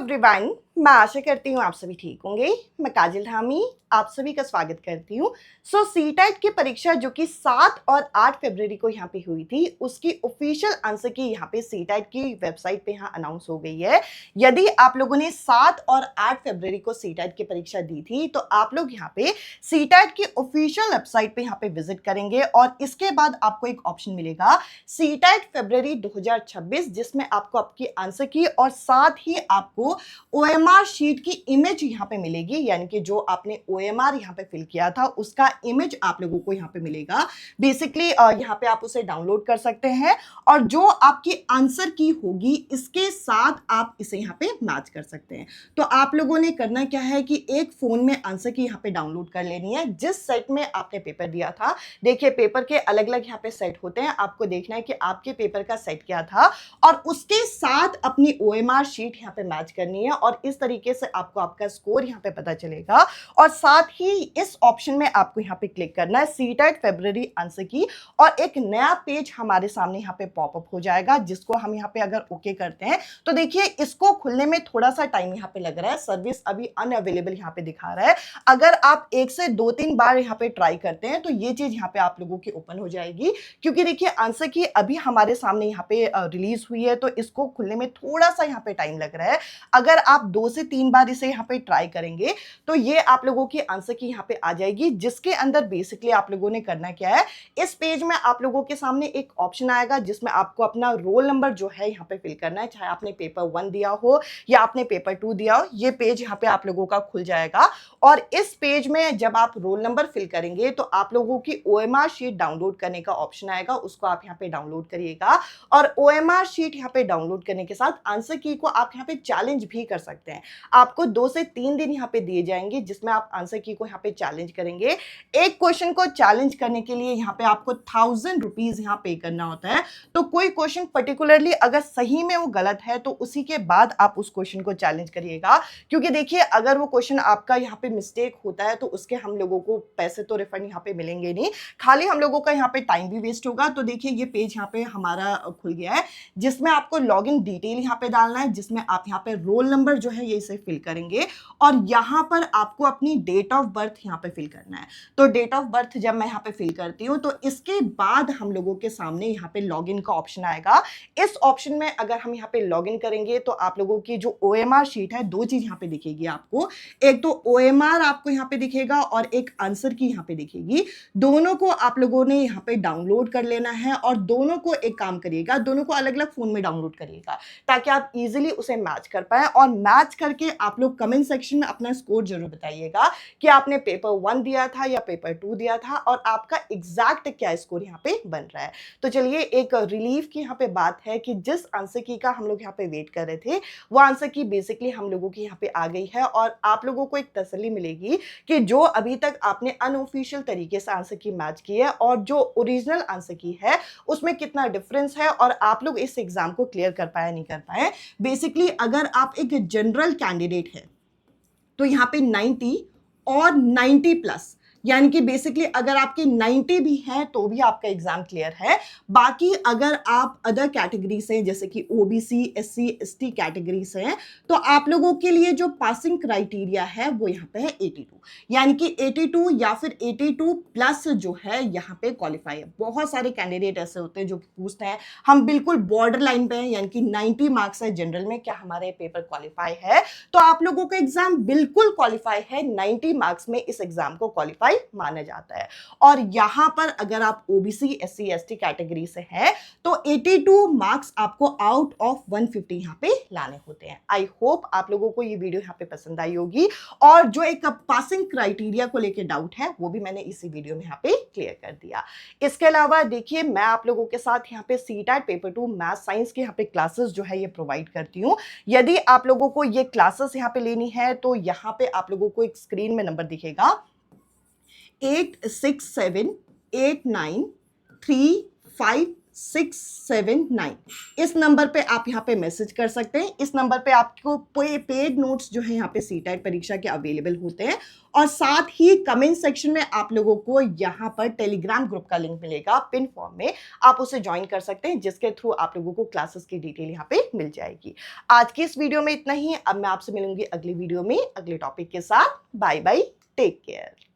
Everyone, मैं आशा करती हूँ आप सभी ठीक होंगे। मैं काजल धामी आप सभी का स्वागत करती हूँ। सीटेट की परीक्षा जो कि 7 और 8 फरवरी को यहाँ पे हुई थी, उसकी ऑफिशियल आंसर की यहाँ पे सीटेट की वेबसाइट पे यहाँ अनाउंस हो गई है। यदि आप लोगों ने 7 और 8 फरवरी को सीटेट की परीक्षा दी थी तो आप लोग यहाँ पे सीटेट की ऑफिशियल वेबसाइट पे यहाँ पे विजिट करेंगे और इसके बाद आपको एक ऑप्शन मिलेगा सीटेट फरवरी 2026, जिसमें आपको आपकी आंसर की और साथ ही आपको ओएमआर शीट की इमेज यहाँ पे मिलेगी, यानी कि जो आपने ओएमआर यहाँ पे फिल किया था उसका इमेज आप लोगों को यहाँ पे मिलेगा। बेसिकली यहाँ पे आप उसे डाउनलोड कर सकते हैं और जो आपकी आंसर की होगी इसके साथ आप इसे यहाँ पे मैच कर सकते हैं। तो आप लोगों ने करना क्या है कि एक फोन में आंसर की यहाँ पे डाउनलोड कर लेनी है जिस सेट में आपने पेपर दिया था। देखिए पेपर के अलग अलग यहाँ पे सेट होते हैं, आपको देखना है कि आपके पेपर का सेट क्या था और उसके साथ अपनी ओएमआर शीट यहाँ पे मैच करनी है और इस तरीके से आपको आपका स्कोर यहाँ पे पता चलेगा। और साथ ही इस ऑप्शन में आपको यहाँ पे क्लिक करना है सीटेट फरवरी आंसर की और एक नया पेज हमारे सामने यहाँ पे पॉपअप हो जाएगा, जिसको हम यहाँ पे अगर ओके करते हैं तो देखिए इसको खुलने में थोड़ा सा टाइम यहाँ पे लग रहा है, सर्विस अभी अनअवेलेबल यहाँ पे दिखा रहा है। अगर आप 1 से 2-3 बार यहाँ पे ट्राई करते हैं तो ये चीज यहाँ पे आप लोगों की ओपन हो जाएगी, क्योंकि देखिए आंसर की अभी हमारे सामने यहाँ पे रिलीज हुई है तो इसको खुलने में थोड़ा सा यहाँ पे टाइम लग रहा है। अगर आप 2 से 3 बार इसे यहाँ पे ट्राई करेंगे तो ये आप लोगों की आंसर की यहाँ पे आ जाएगी, जिसके अंदर बेसिकली आप लोगों ने करना क्या है, इस पेज में आप लोगों के सामने एक ऑप्शन आएगा जिसमें आपको अपना रोल नंबर जो है यहाँ पे फिल करना है, चाहे आपने पेपर 1 दिया हो या आपने पेपर 2 दिया हो। ये पेज यहाँ पे आप लोगों का खुल जाएगा और इस पेज में जब आप रोल नंबर फिल करेंगे तो आप लोगों की ओएमआर शीट डाउनलोड करने का ऑप्शन आएगा, उसको आप यहाँ पे डाउनलोड करिएगा और ओएमआर शीट यहाँ पे डाउनलोड करने के साथ आंसर की को आप यहाँ पे चैलेंज भी कर सकते हैं। आपको 2 से 3 दिन यहाँ पे दिए जाएंगे जिसमें आप आंसर की को यहाँ पे चैलेंज करेंगे। एक क्वेश्चन को चैलेंज करने के लिए यहाँ पे आपको 1000 रुपीज यहाँ पे करना होता है। तो कोई क्वेश्चन पर्टिकुलरली अगर सही में वो गलत है तो उसी के बाद आप उस क्वेश्चन को चैलेंज करिएगा, क्योंकि देखिए अगर वो क्वेश्चन आपका यहाँ पे मिस्टेक होता है तो उसके हम लोगों को पैसे तो रिफंड यहाँ पे मिलेंगे नहीं, खाली हम लोगों का यहाँ पे टाइम भी वेस्ट होगा। तो देखिए ये पेज यहाँ पे हमारा खुल गया है जिसमें आपको लॉगिन डिटेल यहाँ पे डालना है, जिसमें आप यहाँ पे रोल नंबर जो है ये इसे फिल करेंगे और यहाँ पर आपको अपनी डेट ऑफ बर्थ यहाँ पे फिल करना है। तो डेट ऑफ बर्थ जब मैं यहाँ पे फिल करती हूँ तो इसके बाद हम लोगों के सामने यहाँ पे लॉगिन का ऑप्शन आएगा। इस ऑप्शन में अगर हम यहाँ पे लॉगिन करेंगे तो आप लोगों की जो ओएमआर शीट है, 2 चीज यहाँ पे दिखेगी आपको, एक तो ओएमआर आपको यहाँ पे दिखेगा और एक आंसर की यहाँ पे दिखेगी। दोनों को आप लोगों ने यहाँ पे डाउनलोड कर लेना है और दोनों को एक काम करिएगा, दोनों को अलग अलग फोन में डाउनलोड करिएगा ताकि आप इजीली उसे मैच कर पाए और मैच करके आप लोग कमेंट सेक्शन में अपना स्कोर जरूर बताइएगा कि आपने पेपर 1 दिया था या पेपर 2 दिया था और आपका एग्जैक्ट क्या स्कोर यहाँ पे बन रहा है। तो चलिए एक रिलीफ की यहाँ पे बात है कि जिस आंसर की का हम लोग यहाँ पे वेट कर रहे थे वो आंसर की बेसिकली हम लोगों की यहाँ पे आ गई है और आप लोगों को एक तसल्ली मिलेगी कि जो अभी तक आपने अनऑफिशियल तरीके से आंसर की मैच की है और जो ओरिजिनल आंसर की है उसमें कितना डिफरेंस है और आप लोग इस एग्जाम को क्लियर कर पाए नहीं कर पाए। बेसिकली अगर आप एक जनरल कैंडिडेट है तो यहाँ पे 90 और 90 प्लस, यानी कि बेसिकली अगर आपके 90 भी हैं तो भी आपका एग्जाम क्लियर है। बाकी अगर आप अदर कैटेगरी से जैसे कि ओबीसी, एससी, एसटी कैटेगरी से हैं तो आप लोगों के लिए जो पासिंग क्राइटेरिया है वो यहाँ पे है 82, यानी कि 82 या फिर 82 प्लस जो है यहाँ पे क्वालिफाई है। बहुत सारे कैंडिडेट ऐसे होते हैं जो पूछते हैं हम बिल्कुल बॉर्डर लाइन पे हैं, यानी कि 90 मार्क्स है जनरल में, क्या हमारे पेपर क्वालिफाई है? तो आप लोगों का एग्जाम बिल्कुल क्वालिफाई है, 90 मार्क्स में इस एग्जाम को क्वालिफाई माना जाता है। और यहां पर अगर आप ओबीसी, एससी, एसटी कैटेगरी से हैं तो 82 मार्क्स आपको आउट ऑफ 150 यहां पे लाने होते हैं। आई होप आप लोगों को ये वीडियो यहां पे पसंद आई होगी और जो एक पासिंग क्राइटेरिया को लेके डाउट है वो भी मैंने इसी वीडियो में यहां पे क्लियर कर दिया। इसके अलावा देखिए मैं आप लोगों के साथ यहां पे सीटेट पेपर 2 मैथ साइंस के यहां पे क्लासेस जो है ये प्रोवाइड करती हूं। यदि आप लोगों को ये क्लासेस यहां पे लेनी है तो यहां पे आप लोगों को एक स्क्रीन में नंबर दिखेगा 86789355 679। इस नंबर पे आप यहाँ पे मैसेज कर सकते हैं। इस नंबर पे आपको पेड नोट्स जो है यहाँ पे सीटेट परीक्षा के अवेलेबल होते हैं, और साथ ही कमेंट सेक्शन में आप लोगों को यहाँ पर टेलीग्राम ग्रुप का लिंक मिलेगा पिन फॉर्म में, आप उसे ज्वाइन कर सकते हैं, जिसके थ्रू आप लोगों को क्लासेस की डिटेल यहाँ पे मिल जाएगी। आज की इस वीडियो में इतना ही। अब मैं आपसे मिलूंगी अगली वीडियो में अगले टॉपिक के साथ। Bye bye, take care.